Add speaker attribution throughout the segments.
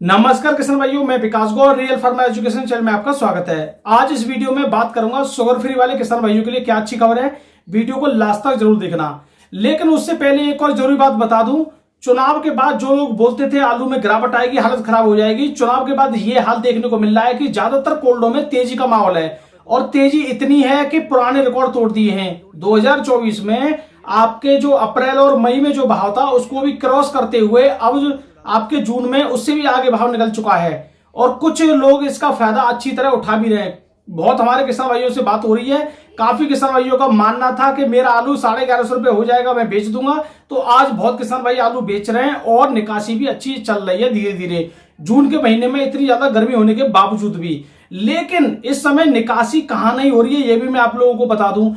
Speaker 1: नमस्कार किसान भाइयों, मैं विकास गौर रियल फार्मा एजुकेशन चैनल में आपका स्वागत है। आज इस वीडियो में बात करूंगा शुगर फ्री वाले किसान भाइयों के लिए क्या अच्छी खबर है। वीडियो को लास्ट तक जरूर देखना। लेकिन उससे पहले एक और जरूरी बात बता दूं, चुनाव के बाद जो लोग बोलते थे आलू में गिरावट आएगी, हालत खराब हो जाएगी, चुनाव के बाद ये हाल देखने को मिल रहा है कि ज्यादातर कोल्डों में तेजी का माहौल है और तेजी इतनी है कि पुराने रिकॉर्ड तोड़ दिए हैं। 2024 में आपके जो अप्रैल और मई में जो भाव था उसको भी क्रॉस करते हुए अब आपके जून में उससे भी आगे भाव निकल चुका है और कुछ लोग इसका फायदा अच्छी तरह उठा भी रहे हैं। बहुत हमारे किसान भाइयों से बात हो रही है, काफी किसान भाइयों का मानना था कि मेरा आलू 1150 रुपए हो जाएगा, मैं बेच दूंगा। तो आज बहुत किसान भाई आलू बेच रहे हैं और निकासी भी अच्छी चल रही है धीरे धीरे, जून के महीने में इतनी ज्यादा गर्मी होने के बावजूद भी। लेकिन इस समय निकासी कहां नहीं हो रही है ये भी मैं आप लोगों को बता दूं।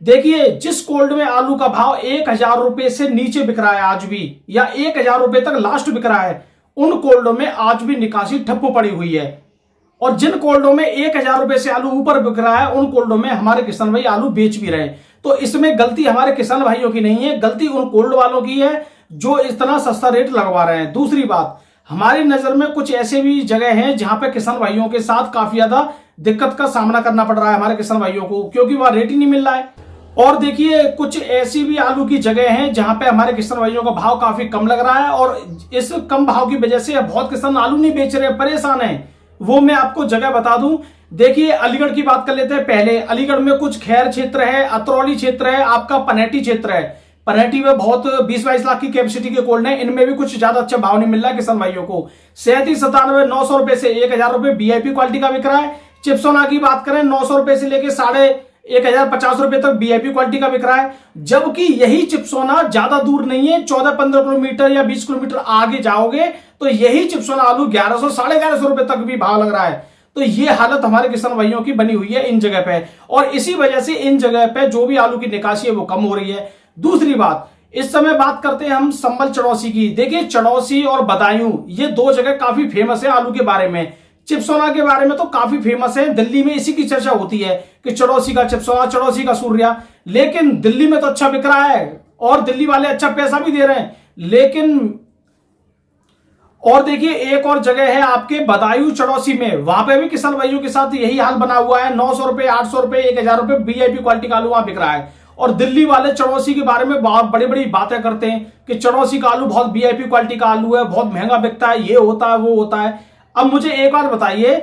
Speaker 1: देखिए, जिस कोल्ड में आलू का भाव 1000 रुपए से नीचे बिक रहा है आज भी, या 1000 रुपए तक लास्ट बिक रहा है, उन कोल्डों में आज भी निकासी ठप्प पड़ी हुई है। और जिन कोल्डों में 1000 रुपए से आलू ऊपर बिक रहा है, उन कोल्डों में हमारे किसान भाई आलू बेच भी रहे हैं। तो इसमें गलती हमारे किसान भाइयों की नहीं है, गलती उन कोल्ड वालों की है जो इतना सस्ता रेट लगवा रहे हैं। दूसरी बात, हमारी नजर में कुछ ऐसे भी जगह हैं जहां पे किसान भाइयों के साथ काफी ज्यादा दिक्कत का सामना करना पड़ रहा है हमारे किसान भाइयों को, क्योंकि वह रेट ही नहीं मिल रहा है। और देखिए, कुछ ऐसी भी आलू की जगह हैं जहां पे हमारे किसान भाइयों का भाव काफी कम लग रहा है और इस कम भाव की वजह से बहुत किसान आलू नहीं बेच रहे, परेशान हैं। वो मैं आपको जगह बता दूं। देखिए, अलीगढ़ की बात कर लेते हैं पहले। अलीगढ़ में कुछ खैर क्षेत्र है, अतरौली क्षेत्र है, आपका पनेटी क्षेत्र है। पनेटी में बहुत 20-22 लाख की कैपेसिटी के कोल्ड है, इनमें भी कुछ ज्यादा अच्छा भाव नहीं मिल रहा है किसान भाइयों को। 37-97 900 रुपए से 1000 रुपए वीआईपी क्वालिटी का बिक रहा है। चिप्सोना की बात करें, 900 रुपए से लेकर 1050 रुपए तक वीआईपी क्वालिटी का बिक रहा है। जबकि यही चिप्सोना ज्यादा दूर नहीं है, 14-15 किलोमीटर या 20 किलोमीटर आगे जाओगे तो यही चिप्सोना आलू 1100 1150 रुपए तक भी भाव लग रहा है। तो ये हालत हमारे किसान भाइयों की बनी हुई है इन जगह पे, और इसी वजह से इन जगह पे जो भी आलू की निकासी है वो कम हो रही है। दूसरी बात, इस समय बात करते हैं हम संबल चड़ौसी की। देखिए, चड़ौसी और बदायूं ये दो जगह काफी फेमस है आलू के बारे में। चिप्सोना के बारे में तो काफी फेमस है, दिल्ली में इसी की चर्चा होती है कि चड़ौसी का चिप्सोना, चड़ौसी का सूर्या। लेकिन दिल्ली में तो अच्छा बिक रहा है और दिल्ली वाले अच्छा पैसा भी दे रहे हैं। लेकिन और देखिए, एक और जगह है आपके बदायूं चड़ौसी में, वहां पे भी किसान भाइयों के साथ यही हाल बना हुआ है। 900 रुपए, 800 रुपए, 1000 रुपए वीआईपी क्वालिटी का आलू वहां बिक रहा है। और दिल्ली वाले चड़ौसी के बारे में बहुत बड़ी बड़ी बातें करते हैं कि चड़ौसी का आलू बहुत वीआईपी क्वालिटी का आलू है, बहुत महंगा बिकता है, ये होता है वो होता है। अब मुझे एक बात बताइए,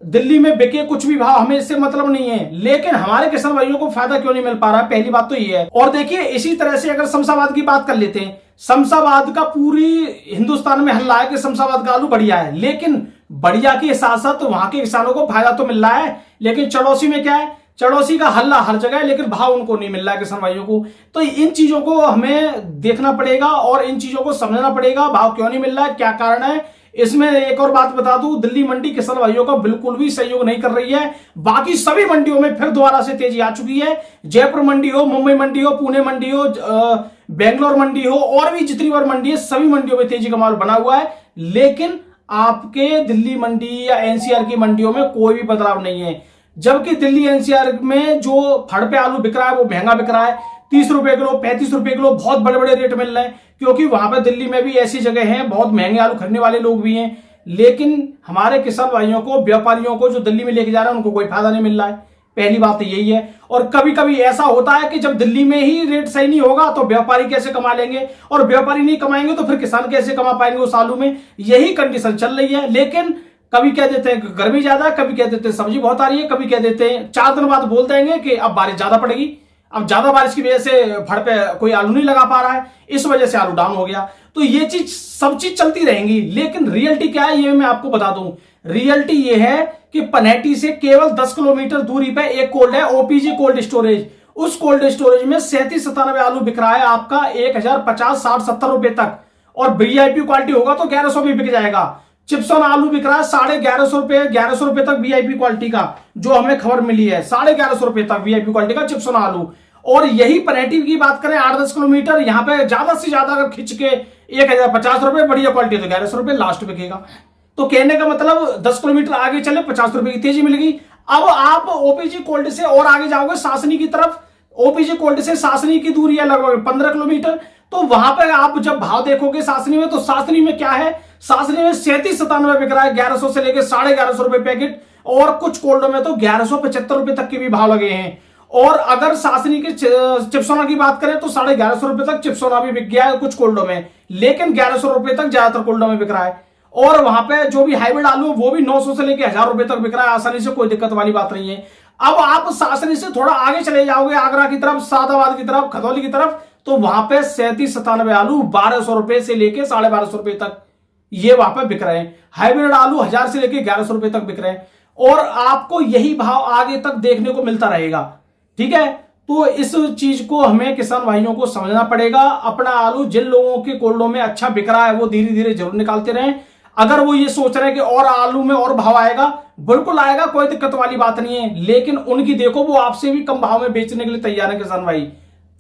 Speaker 1: दिल्ली में बिके कुछ भी भाव, हमें इससे मतलब नहीं है, लेकिन हमारे किसान भाइयों को फायदा क्यों नहीं मिल पा रहा है, पहली बात तो ये है। और देखिए, इसी तरह से अगर शमशाबाद की बात कर लेते हैं, शमशाबाद का पूरी हिंदुस्तान में हल्ला है कि शमशाबाद का आलू बढ़िया है। लेकिन बढ़िया के साथ साथ वहां के किसानों को फायदा तो मिल रहा है, लेकिन चड़ौसी में क्या है, चड़ौसी का हल्ला हर जगह है लेकिन भाव उनको नहीं मिल रहा है किसान भाइयों को। तो इन चीजों को हमें देखना पड़ेगा और इन चीजों को समझना पड़ेगा, भाव क्यों नहीं मिल रहा है, क्या कारण है। इसमें एक और बात बता दूं, दिल्ली मंडी किसान भाइयों का बिल्कुल भी सहयोग नहीं कर रही है। बाकी सभी मंडियों में फिर दोबारा से तेजी आ चुकी है। जयपुर मंडी हो, मुंबई मंडी हो, पुणे मंडी हो, बेंगलोर मंडी हो, और भी जितनी बार मंडी है सभी मंडियों में तेजी का माहौल बना हुआ है। लेकिन आपके दिल्ली मंडी या एनसीआर की मंडियों में कोई भी बदलाव नहीं है। जबकि दिल्ली एनसीआर में जो फड़ पे आलू बिक रहा है वो महंगा बिक रहा है, 30 रुपए किलो, 35 रुपए किलो, बहुत बड़े बड़े रेट मिल रहे हैं। क्योंकि वहां पर दिल्ली में भी ऐसी जगह हैं, बहुत महंगे आलू खरीदने वाले लोग भी हैं। लेकिन हमारे किसान भाइयों को, व्यापारियों को जो दिल्ली में लेके जा रहे हैं उनको कोई फायदा नहीं मिल रहा है, पहली बात तो यही है। और कभी कभी ऐसा होता है कि जब दिल्ली में ही रेट सही नहीं होगा तो व्यापारी कैसे कमा लेंगे, और व्यापारी नहीं कमाएंगे तो फिर किसान कैसे कमा पाएंगे उस आलू में। यही कंडीशन चल रही है। लेकिन कभी कह देते हैं गर्मी ज्यादा, कभी कह देते हैं सब्जी बहुत आ रही है, कभी कह देते हैं 4 दिन बाद बोल देंगे कि अब बारिश ज्यादा पड़ेगी। अब ज्यादा बारिश की वजह से फड़ पे कोई आलू नहीं लगा पा रहा है, इस वजह से आलू डाउन हो गया। तो ये चीज, सब चीज चलती रहेंगी। लेकिन रियलिटी क्या है ये मैं आपको बता दूं। रियलिटी ये है कि पनेटी से केवल 10 किलोमीटर दूरी पे एक कोल्ड है, ओपीजी कोल्ड स्टोरेज। उस कोल्ड स्टोरेज में 37-97 आलू बिक रहा है आपका 1050, 60, 70 रुपए तक, और वीआईपी क्वालिटी होगा तो 1100 भी बिक जाएगा। चिप्सन आलू बिक रहा है 1150 रुपए, 1100 रुपए तक वीआईपी क्वालिटी का, जो हमें खबर मिली है 1150 रुपए तक वीआईपी क्वालिटी का चिप्सन आलू। और यही पनेटी की बात करें 8-10 किलोमीटर, यहां पे ज्यादा से ज्यादा अगर खिंच के 1050 रुपए, बढ़िया क्वालिटी तो 1100 रुपए लास्ट बिकेगा। तो कहने का मतलब 10 किलोमीटर आगे चले 50 रुपए की तेजी मिलेगी। अब आप ओपीजी कोल्ड से और आगे जाओगे सासनी की तरफ, ओपीजी कोल्ड से सासनी की दूरी है लगभग 15 किलोमीटर। तो वहां पर आप जब भाव देखोगे सासनी में, तो सासनी में क्या है, सासनी में 37-97 बिक रहा है, 1100 से लेके 1150 रुपए पैकेट, और कुछ कोल्डो में तो 1175 रुपए तक के भी भाव लगे हैं। और अगर सासनी के चिप्सोना की बात करें तो 1150 रुपए तक चिप्सोना भी बिक गया है कुछ कोल्डो में, लेकिन 1100 रुपए तक ज्यादातर कोल्डो में बिक रहा है। और वहां पे जो भी हाइब्रिड आलू वो भी 900 से लेके 1000 रुपए तक बिक रहा है आसानी से, कोई दिक्कत वाली बात नहीं है। अब आप सासनी से थोड़ा आगे चले जाओगे, आगरा की तरफ, सादाबाद की तरफ, खतौली की तरफ, तो वहां पे 37-97 आलू 1200 रुपए से लेके 1250 रुपए तक ये वहां पे बिक रहे हैं। हाइब्रिड आलू 1000 से लेके 1100 रुपए तक बिक रहे हैं, और आपको यही भाव आगे तक देखने को मिलता रहेगा। ठीक है, तो इस चीज को हमें किसान भाइयों को समझना पड़ेगा। अपना आलू जिन लोगों के कोल्डो में अच्छा बिक रहा है वो धीरे धीरे जरूर निकालते रहें। अगर वो ये सोच रहे हैं कि और आलू में और भाव आएगा, बिल्कुल आएगा, कोई दिक्कत वाली बात नहीं है, लेकिन उनकी देखो वो आपसे भी कम भाव में बेचने के लिए तैयार है किसान भाई।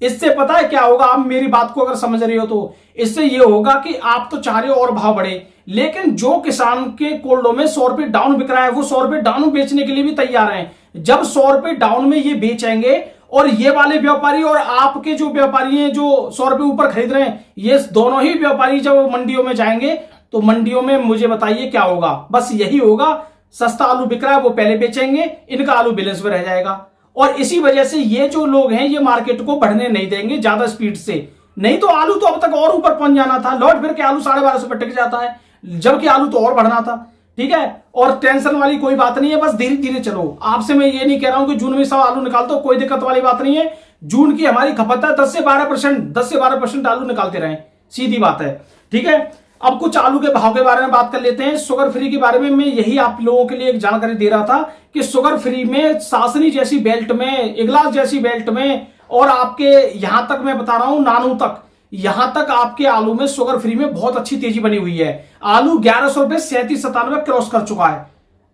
Speaker 1: इससे पता है क्या होगा, आप मेरी बात को अगर समझ रहे हो तो इससे ये होगा कि आप तो चाह रहे हो और भाव बढ़े, लेकिन जो किसान के कोल्डो में 100 रुपए डाउन बिक रहा है वो 100 रुपए डाउन बेचने के लिए भी तैयार हैं। जब 100 रुपए डाउन में ये बेचेंगे और ये वाले व्यापारी और आपके जो व्यापारी हैं जो 100 रुपए ऊपर खरीद रहे हैं, ये दोनों ही व्यापारी जब मंडियों में जाएंगे तो मंडियों में मुझे बताइए क्या होगा, बस यही होगा, सस्ता आलू बिक रहा है वो पहले बेचेंगे, इनका आलू बैलेंस में रह जाएगा। और इसी वजह से ये जो लोग हैं ये मार्केट को बढ़ने नहीं देंगे ज्यादा स्पीड से, नहीं तो आलू तो अब तक और ऊपर पहुंच जाना था, लौट फिर के आलू 1250 पर टिक जाता है, जबकि आलू तो और बढ़ना था। ठीक है, और टेंशन वाली कोई बात नहीं है, बस धीरे धीरे चलो। आपसे मैं ये नहीं कह रहा हूं कि जून में सब आलू निकाल दो, कोई दिक्कत वाली बात नहीं है। जून की हमारी खपत है 10 से 12% आलू निकालते रहे, सीधी बात है। ठीक है, अब कुछ आलू के भाव के बारे में बात कर लेते हैं। शुगर फ्री के बारे में मैं यही आप लोगों के लिए एक जानकारी दे रहा था कि शुगर फ्री में सासनी जैसी बेल्ट में, इगलास जैसी बेल्ट में, और आपके यहां तक मैं बता रहा हूं नानू तक, यहां तक आपके आलू में शुगर फ्री में बहुत अच्छी तेजी बनी हुई है। आलू 1100 रुपए 37-97 क्रॉस कर चुका है,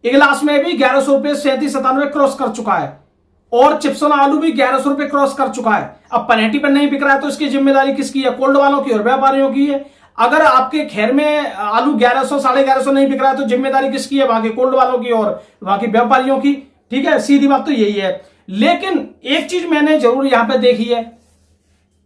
Speaker 1: इगलास में भी 1100 रुपए 37-97 क्रॉस कर चुका है, और चिप्सोना आलू भी 1100 रुपए क्रॉस कर चुका है। अब पनेटी पर नहीं बिक रहा है तो इसकी जिम्मेदारी किसकी है? कोल्ड वालों की और व्यापारियों की है। अगर आपके खैर में आलू 1100 1150 नहीं बिक रहा है तो जिम्मेदारी किसकी है? वहां के कोल्ड वालों की और वहां के व्यापारियों की। ठीक है, सीधी बात तो यही है। लेकिन एक चीज मैंने जरूर यहां पे देखी है,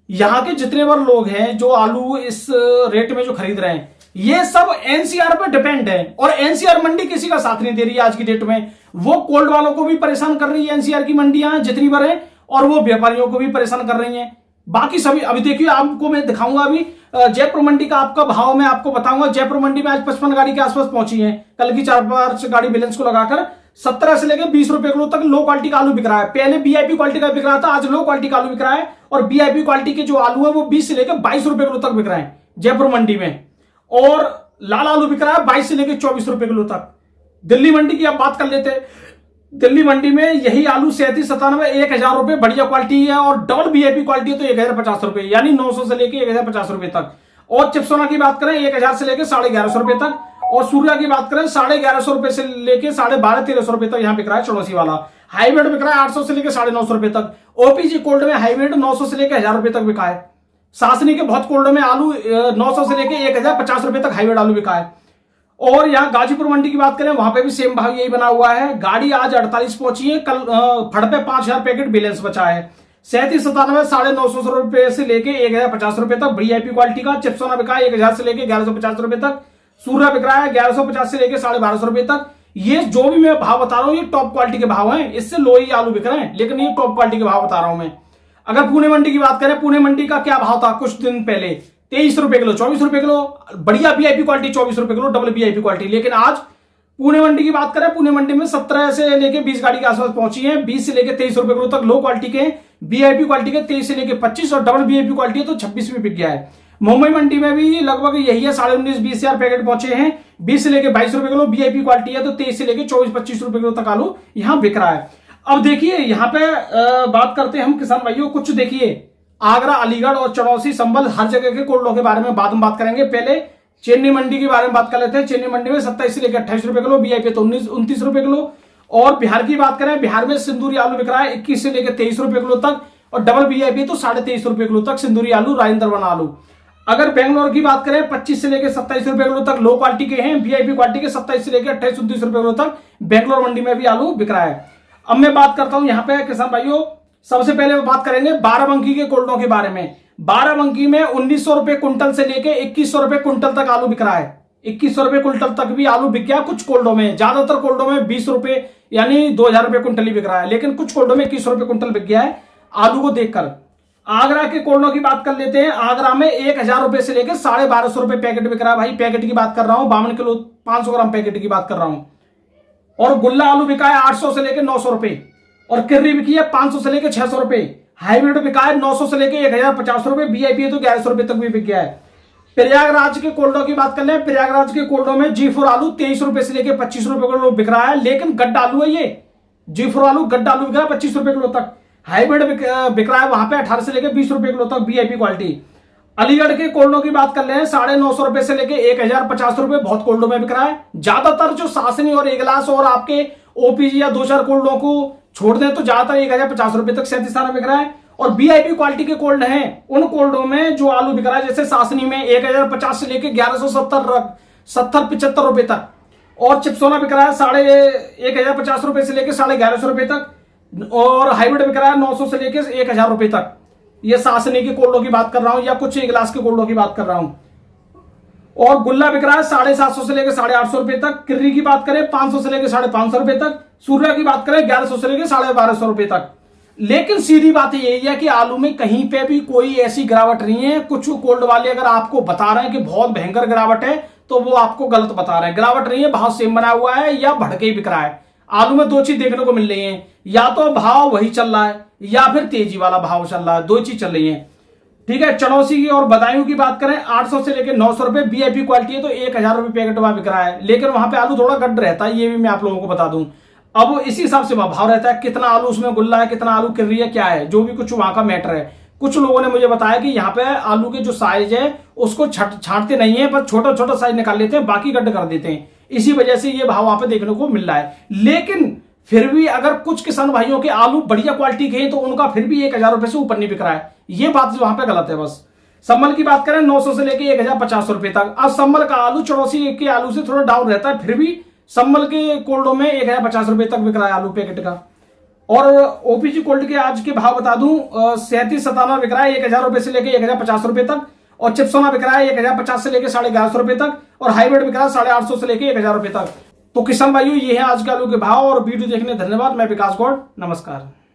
Speaker 1: यहां के जितने बार लोग हैं जो आलू इस रेट में जो खरीद रहे हैं, ये सब एनसीआर पे डिपेंड है, और एनसीआर मंडी किसी का साथ नहीं दे रही है आज की डेट में। वो कोल्ड वालों को भी परेशान कर रही है एनसीआर की मंडियां जितनी बार है, और वो व्यापारियों को भी परेशान कर रही हैं। बाकी सभी, अभी देखिए आपको मैं दिखाऊंगा, अभी जयपुर मंडी का आपका भाव मैं आपको बताऊंगा। जयपुर मंडी में आज 55 गाड़ी के आसपास पहुंची है, कल की 4-5 गाड़ी बैलेंस को लगाकर 17 से लेकर 20 रुपए किलो तक लो क्वालिटी का आलू बिक रहा है। पहले वीआईपी क्वालिटी का बिक रहा था, आज लो क्वालिटी का आलू बिक रहा है, और वीआईपी क्वालिटी के जो आलू है वो 20 से लेकर 22 रुपए किलो तक बिक रहे हैं जयपुर मंडी में, और लाल आलू बिक रहा है 22 से लेकर 24 रुपए किलो तक। दिल्ली मंडी की आप बात कर लेते हैं, दिल्ली मंडी में यही आलू 37-97 1000 रुपए बढ़िया क्वालिटी है, और डबल वीआईपी क्वालिटी है तो 1050 रुपए, यानी 900 से लेकर 1050 रुपए तक। और चिप्सोना की बात करें 1000 से लेकर 1150 रुपए तक, और सूर्या की बात करें 1150 रुपए से लेकर 1250-1300 रुपए तक यहां बिक रहा है चौड़सी वाला। हाइब्रिड बिक रहा है 800 से लेकर 950 रुपए तक। ओपीजी कोल्ड में हाइब्रिड 900 से लेकर 1000 रुपए तक बिका है। सासनी के बहुत कोल्ड में आलू 900 से लेकर 1050 रुपए तक हाइब्रिड आलू बिका है। और यहाँ गाजीपुर मंडी की बात करें, वहां पे भी सेम भाव यही बना हुआ है। गाड़ी आज 48 पहुंची है, कल फड़ पे 5000 पैकेट बैलेंस बचा है। 37-97 950 रुपए से लेके 1050 रुपए तक वीआईपी क्वालिटी का। चिप्सोना बिका है 1000 से लेके 1150 रुपए तक। सूर्या बिक रहा है 1150 से लेके 1250 रुपए तक। ये जो भी मैं भाव बता रहा हूं ये टॉप क्वालिटी के भाव हैं, इससे लो ही आलू बिक रहे हैं, लेकिन ये टॉप क्वालिटी के भाव बता रहा हूं मैं। अगर पुणे मंडी की बात करें, पुणे मंडी का क्या भाव था कुछ दिन पहले? 23 रुपए किलो, 24 रुपए किलो, बढ़िया वीआईपी क्वालिटी 24 रुपए किलो, डबल वीआईपी क्वालिटी। लेकिन आज पुणे मंडी की बात करें, पुणे मंडी में 17 से लेके 20 गाड़ी के आसपास पहुंची है। 20 से लेके 23 रुपए किलो तक लो क्वालिटी के, वीआईपी क्वालिटी के 23 से लेके 25, और डबल वीआईपी क्वालिटी है तो 26 में बिक गया है। मुंबई मंडी में भी लगभग यही है, 19,500-20 हजार पैकेट पहुंचे हैं। 20 से लेके 22 रुपए किलो वीआईपी क्वालिटी है तो 23 से लेके 24-25 रुपए किलो तक आलू यहां बिक रहा है। अब देखिए यहां पे बात करते हैं हम किसान भाइयों, कुछ देखिए आगरा, अलीगढ़ और चौड़ौसी, संभल, हर जगह के कोल्डों के बारे में बाद में बात करेंगे। पहले चेन्नई मंडी के बारे में बात कर लेते हैं। चेन्नई मंडी में 27 से लेकर 28 रुपए किलो, वीआईपी तो 29 रुपए किलो। और बिहार की बात करें, बिहार में सिंदूरी आलू बिक रहा है 21 से लेकर 23 रुपए किलो तक, और डबल वीआईपी तो 23.5 रुपए किलो तक सिंदूरी आलू, राजेंद्र वन आलू। अगर बेंगलोर की बात करें 25 से लेकर 27 रुपए किलो तक लो क्वालिटी के हैं, वीआईपी क्वालिटी के 27 से लेकर 28-29 रुपए किलो तक बेंगलोर मंडी में भी आलू बिक रहा है। अब मैं बात करता हूं यहाँ पे किसान भाइयों, सबसे पहले बात करेंगे बाराबंकी के कोल्डों के बारे में। बाराबंकी में 1900 रुपए कुंटल से लेकर 2100 रुपए कुंटल तक आलू बिक रहा है। 2100 रुपए कुंटल तक भी आलू बिक गया कुछ कोल्डो में। ज्यादातर कोल्डो में 20 रुपए यानी 2000 रुपए कुंटल ही बिक रहा है, लेकिन कुछ कोल्डो में 2100 रुपए कुंटल बिक गया है आलू को देखकर। आगरा के कोल्डो की बात कर लेते हैं। आगरा में 1000 रुपए से लेकर 1250 रुपए पैकेट बिक रहा है भाई। पैकेट की बात कर रहा हूं, 52 किलो 500 ग्राम पैकेट की बात कर रहा हूं। और गुल्ला आलू बिका है 800 से लेकर 900 रुपए। और किर्री बिकी है 500 से लेकर 600 रुपए। हाइब्रिड बिका है 900 से लेकर 1050 रुपए। वीआईपी है तो 1100 रुपए तक भी बिक गया है। प्रयागराज के कोल्डो की बात कर ले, प्रयागराज के कोल्डो में G4 आलू 23 रुपए से लेकर 25 रुपए किलो बिक रहा है, लेकिन गड्ढा आलू है ये। G4 आलू गड्ढा आलू बिक रहा है 25 रुपए किलो तक। हाइब्रिड बिक रहा है वहां पे 18 से लेकर 20 रुपए किलो तक वीआईपी क्वालिटी। अलीगढ़ के कोल्डो की बात कर ले 950 रुपए से लेकर 1050 रुपए बहुत कोल्डो में बिक रहा है। ज्यादातर जो सासनी और एगलास और आपके ओपीजी या 2-4 कोल्डो को छोड़ दें तो ज्यादातर 1050 रुपए तक 37 बिक रहा है। और वीआईपी क्वालिटी के कोल्ड हैं उन कोल्डो में जो आलू बिक रहा है, जैसे सासनी में 1050 से लेकर 1170-75 रुपए तक। और चिप्सोना बिक रहा है 1050 रुपए से लेकर 1150 रुपए तक। और हाइब्रिड बिक रहा है 900 से लेकर 1000 रुपए तक। ये सासनी के कोल्डो की बात कर रहा हूं या कुछ गिलास के कोल्डो की बात कर रहा हूं। और गुल्ला बिक रहा है 750 से लेकर 850 रुपए तक। किर्री की बात करें 500 से लेकर 550 रुपए तक। सूर्या की बात करें 1100 से लेकर 1250 रुपए तक। लेकिन सीधी बात यही है कि आलू में कहीं पे भी कोई ऐसी गिरावट नहीं है। कुछ कोल्ड वाले अगर आपको बता रहे हैं कि बहुत भयंकर गिरावट है तो वो आपको गलत बता रहे हैं। गिरावट नहीं है, भाव सेम बना हुआ है या भड़के ही बिक रहा है। आलू में दो चीज देखने को मिल रही है, या तो भाव वही चल रहा है या फिर तेजी वाला भाव चल रहा है, दो चीज चल रही है। ठीक है, चनौसी की और बदायूं की बात करें 800 से लेकर 900 रुपए। वीआईपी क्वालिटी है तो 1000 रुपए पैकेट वहां बिक रहा है, लेकिन वहां पे आलू थोड़ा गड्ढ रहता है, ये भी मैं आप लोगों को बता दूं। अब इसी हिसाब से भाव रहता है, कितना आलू उसमें गुल्ला है, कितना आलू किर्री है, क्या है, जो भी कुछ वहां का मैटर है। कुछ लोगों ने मुझे बताया कि यहाँ पे आलू के जो साइज है उसको छांटते नहीं है, बस छोटा छोटा साइज निकाल लेते हैं, बाकी गड्ढ कर देते हैं। इसी वजह से ये भाव वहां पे देखने को मिल रहा है। लेकिन फिर भी अगर कुछ किसान भाइयों के आलू बढ़िया क्वालिटी के हैं तो उनका फिर भी 1000 रुपए से ऊपर नहीं बिक रहा है। ये बात वहां पे गलत है। बस सम्मल की बात करें 900 से लेकर 1050 रुपए तक। अब सम्मल का आलू चौड़ौसी के आलू से थोड़ा डाउन रहता है, फिर भी सम्मल के कोल्डो में 1050 रुपए तक बिक रहा है आलू पैकेट का। और ओपीजी कोल्ड के आज के भाव बता दूं 37-97 बिक रहा है 1000 रुपए से लेकर 1050 रुपए तक। और चिप्सोना बिक रहा है 1050 से लेकर 1150 रुपए तक। और हाइब्रिड बिक रहा है 850 से लेकर 1000 रुपए तक। तो किसान भाइयों ये है आज के आलू के भाव। और वीडियो देखने धन्यवाद। मैं विकास गौड़, नमस्कार।